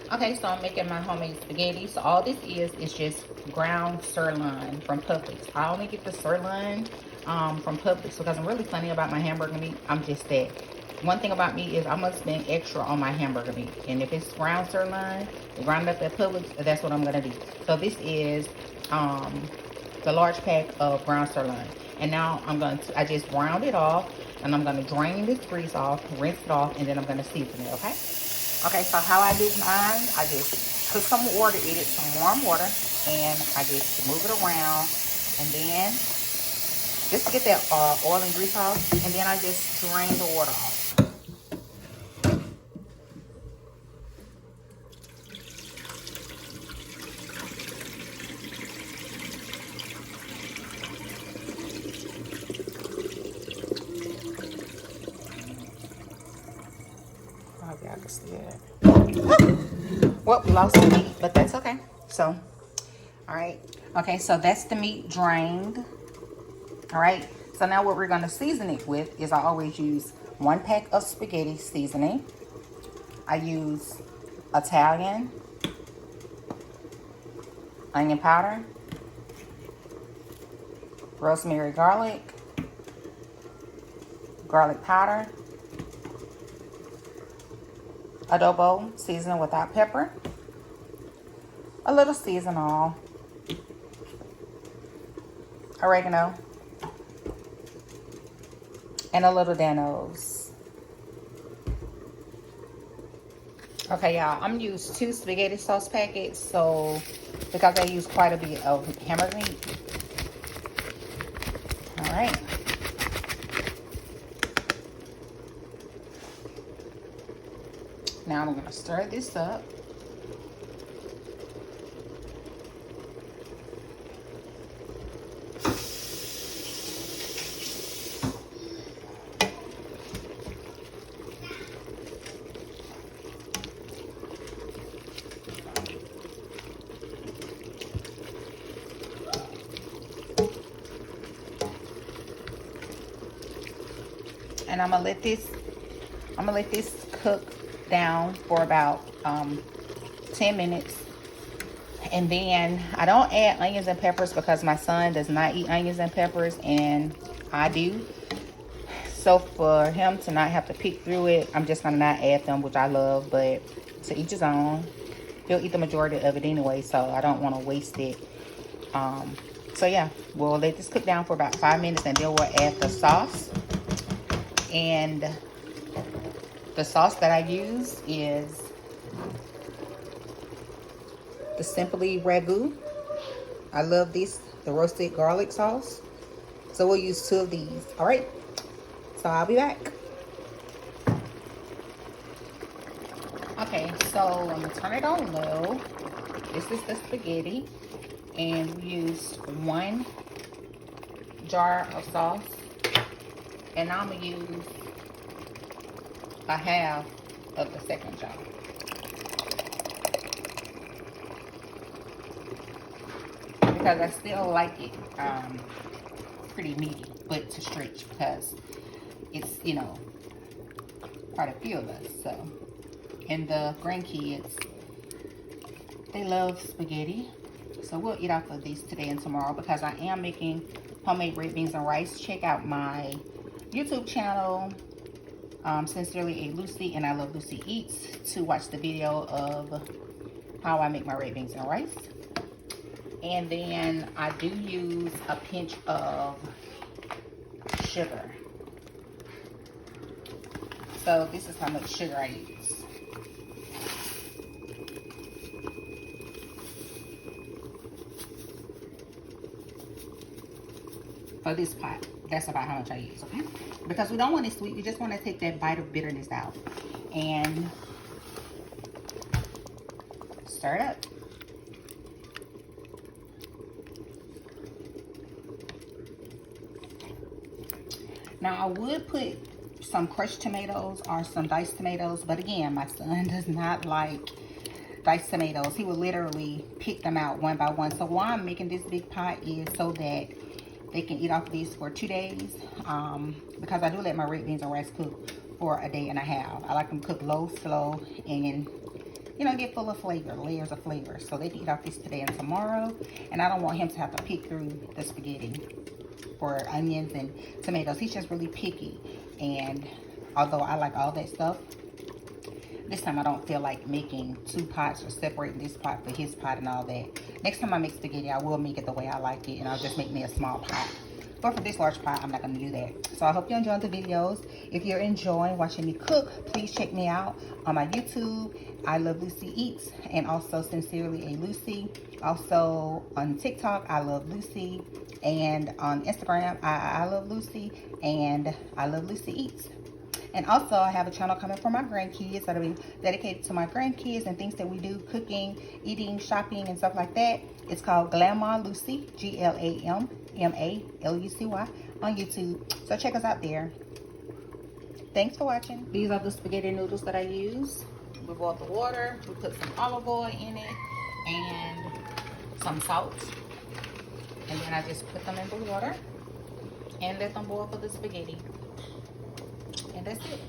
Okay, so I'm making my homemade spaghetti. So all this is just ground sirloin from Publix. I only get the sirloin from Publix because I'm really funny about my hamburger meat. I'm just that. One thing about me is I must spend extra on my hamburger meat. And if it's ground sirloin, ground up at Publix, that's what I'm going to do. So this is the large pack of ground sirloin. And now I just ground it off. And I'm going to drain this grease off, rinse it off, and then I'm going to season it, okay? Okay, so how I do mine, I just put some water in it, some warm water, and I just move it around, and then just to get that oil and grease off, and then I just drain the water off. Oh, y'all can see it. Well, lost the meat, but that's okay. So, all right. Okay, so that's the meat drained. All right. So now what we're going to season it with is I always use 1 pack of spaghetti seasoning. I use Italian onion powder, rosemary garlic powder, adobo seasoning without pepper, a little seasonal, oregano, and a little Danos. Okay, y'all, I'm using 2 spaghetti sauce packets, so because I use quite a bit of hamburger meat. All right. Now I'm gonna stir this up. And I'm gonna let this cook down for about 10 minutes. And then I don't add onions and peppers because my son does not eat onions and peppers, and I do. So for him to not have to pick through it, I'm just gonna not add them, which I love, but to each his own. He'll eat the majority of it anyway, so I don't want to waste it. So yeah, we'll let this cook down for about 5 minutes, and then we'll add the sauce. And the sauce that I use is the Simply Ragu. I love this, the roasted garlic sauce. So we'll use 2 of these. All right, so I'll be back. Okay, so I'm gonna turn it on low. This is the spaghetti, and we used 1 jar of sauce, and I'm gonna use a half of the second jar. Because I still like it pretty meaty, but to stretch because it's, you know, quite a few of us. So, and the grandkids, they love spaghetti. So we'll eat off of these today and tomorrow because I am making homemade red beans and rice. Check out my YouTube channel, Sincerely a Lucy, and I Love Lucy Eats, to watch the video of how I make my red beans and rice. And then I do use a pinch of sugar. So this is how much sugar I use. For this pot, that's about how much I use, okay? Because we don't want it sweet, we just want to take that bite of bitterness out. And stir it up. Now I would put some crushed tomatoes or some diced tomatoes, but again, my son does not like diced tomatoes. He will literally pick them out one by one. So why I'm making this big pot is so that they can eat off of these for 2 days. Because I do let my red beans and rice cook for a day and a half. I like them cooked low, slow, and you know, get full of flavor, layers of flavor. So they eat off this today and tomorrow. And I don't want him to have to pick through the spaghetti for onions and tomatoes. He's just really picky. And although I like all that stuff, this time I don't feel like making 2 pots or separating this pot for his pot and all that. Next time I make spaghetti, I will make it the way I like it, and I'll just make me a small pot. But for this large pot, I'm not going to do that. So I hope you enjoyed the videos. If you're enjoying watching me cook, please check me out on my YouTube, I Love Lucy Eats, and also Sincerely a Lucy. Also on TikTok, I Love Lucy, and on Instagram, I Love Lucy, and I Love Lucy Eats. And also, I have a channel coming for my grandkids that'll be dedicated to my grandkids and things that we do, cooking, eating, shopping, and stuff like that. It's called Glamma Lucy, GLAMMALUCY on YouTube. So check us out there. Thanks for watching. These are the spaghetti noodles that I use. We boiled the water, we put some olive oil in it, and some salt. And then I just put them in the water and let them boil for the spaghetti. And that's it.